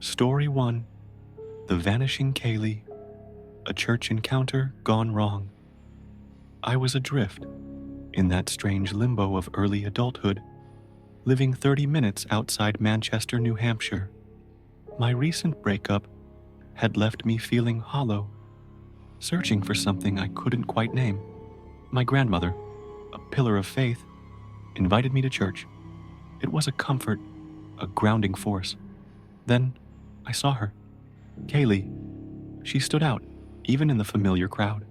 Story 1. The Vanishing Kaylee. A church encounter gone wrong. I was adrift in that strange limbo of early adulthood, living 30 minutes outside Manchester, New Hampshire. My recent breakup had left me feeling hollow, searching for something I couldn't quite name. My grandmother, a pillar of faith, invited me to church. It was a comfort, a grounding force. Then I saw her. Kaylee. She stood out, even in the familiar crowd.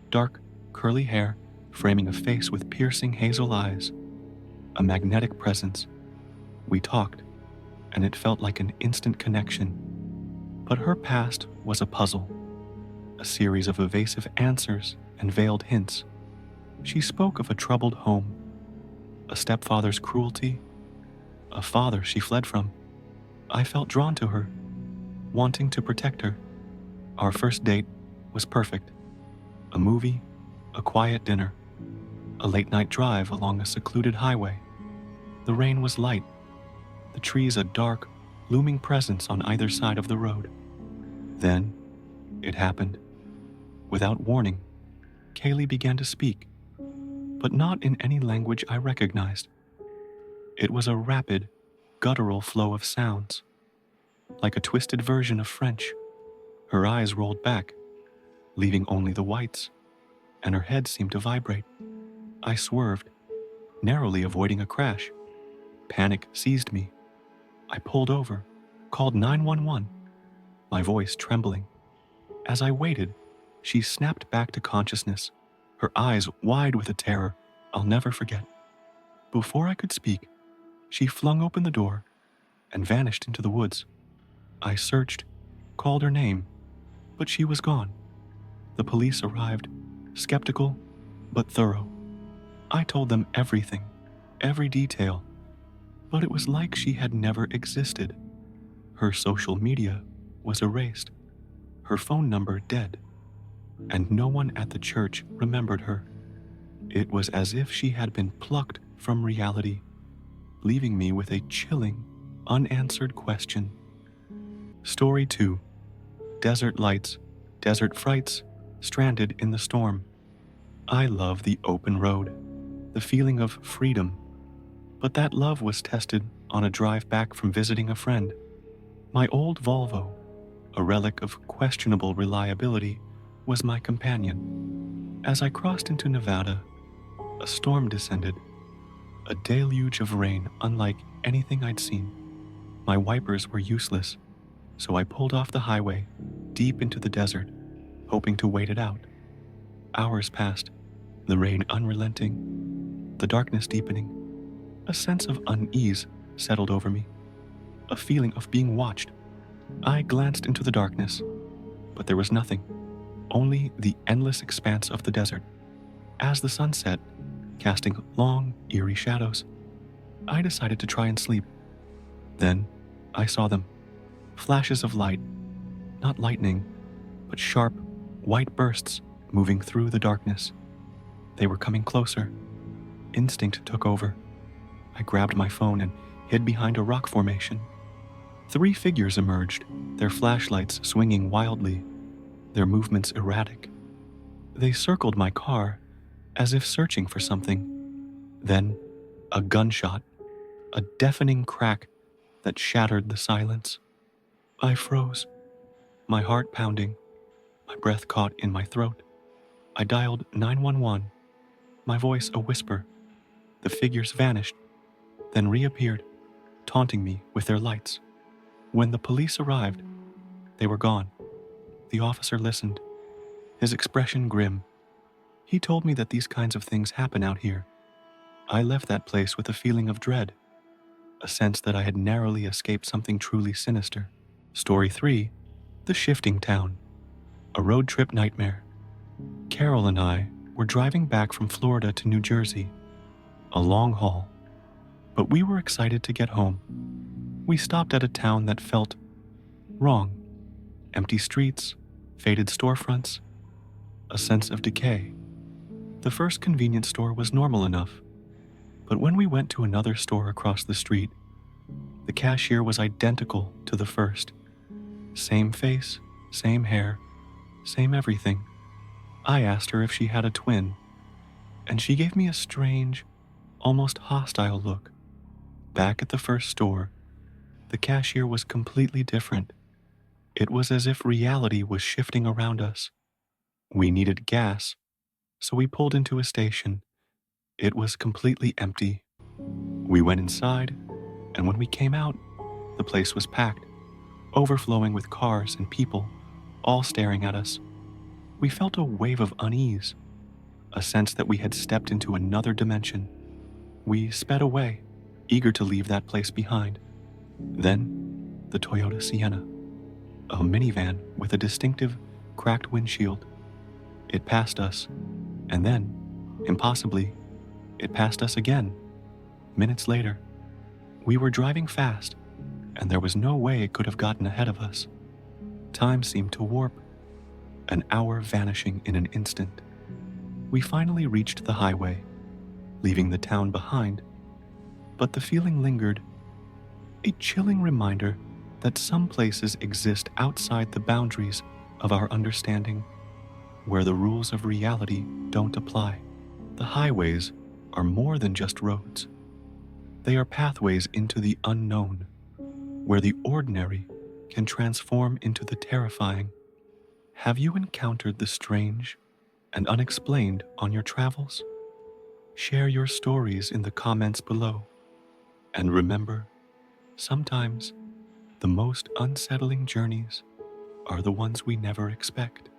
Dark, curly hair, framing a face with piercing hazel eyes. A magnetic presence. We talked, and it felt like an instant connection. But her past was a puzzle, a series of evasive answers and veiled hints. She spoke of a troubled home, a stepfather's cruelty, a father she fled from. I felt drawn to her, wanting to protect her. Our first date was perfect. A movie, a quiet dinner, a late-night drive along a secluded highway. The rain was light, the trees a dark, looming presence on either side of the road. Then, it happened. Without warning, Kaylee began to speak, but not in any language I recognized. It was a rapid, guttural flow of sounds, like a twisted version of French. Her eyes rolled back, leaving only the whites, and her head seemed to vibrate. I swerved, narrowly avoiding a crash. Panic seized me. I pulled over, called 911, my voice trembling. As I waited, she snapped back to consciousness, her eyes wide with a terror I'll never forget. Before I could speak, she flung open the door and vanished into the woods. I searched, called her name, but she was gone. The police arrived, skeptical but thorough. I told them everything, every detail, but it was like she had never existed. Her social media was erased, her phone number dead, and no one at the church remembered her. It was as if she had been plucked from reality, leaving me with a chilling, unanswered question. Story 2. Desert lights, desert frights, stranded in the storm. I love the open road, the feeling of freedom, but that love was tested on a drive back from visiting a friend. My old Volvo, a relic of questionable reliability, was my companion. As I crossed into Nevada, a storm descended, a deluge of rain unlike anything I'd seen. My wipers were useless, so I pulled off the highway, deep into the desert, hoping to wait it out. Hours passed, the rain unrelenting, the darkness deepening. A sense of unease settled over me, a feeling of being watched. I glanced into the darkness, but there was nothing, only the endless expanse of the desert. As the sun set, casting long, eerie shadows, I decided to try and sleep. Then I saw them. Flashes of light, not lightning, but sharp, white bursts moving through the darkness. They were coming closer. Instinct took over. I grabbed my phone and hid behind a rock formation. 3 figures emerged, their flashlights swinging wildly, their movements erratic. They circled my car, as if searching for something. Then, a gunshot, a deafening crack that shattered the silence. I froze, my heart pounding, my breath caught in my throat. I dialed 911, my voice a whisper. The figures vanished, then reappeared, taunting me with their lights. When the police arrived, they were gone. The officer listened, his expression grim. He told me that these kinds of things happen out here. I left that place with a feeling of dread, a sense that I had narrowly escaped something truly sinister. Story 3. The Shifting Town. A road trip nightmare. Carol and I were driving back from Florida to New Jersey. A long haul. But we were excited to get home. We stopped at a town that felt wrong. Empty streets, faded storefronts, a sense of decay. The first convenience store was normal enough, but when we went to another store across the street, The cashier was identical to the first. Same face, same hair, same everything. I asked her if she had a twin, and she gave me a strange, almost hostile look. Back at the first store, the cashier was completely different. It was as if reality was shifting around us. We needed gas, so we pulled into a station. It was completely empty. We went inside, and when we came out, the place was packed, overflowing with cars and people, all staring at us. We felt a wave of unease, a sense that we had stepped into another dimension. We sped away, eager to leave that place behind. Then, the Toyota Sienna, a minivan with a distinctive, cracked windshield. It passed us, and then, impossibly, it passed us again. Minutes later, we were driving fast, and there was no way it could have gotten ahead of us. Time seemed to warp, an hour vanishing in an instant. We finally reached the highway, leaving the town behind, but the feeling lingered, a chilling reminder that some places exist outside the boundaries of our understanding, where the rules of reality don't apply. The highways are more than just roads. They are pathways into the unknown, where the ordinary can transform into the terrifying. Have you encountered the strange and unexplained on your travels? Share your stories in the comments below. And remember, sometimes the most unsettling journeys are the ones we never expect.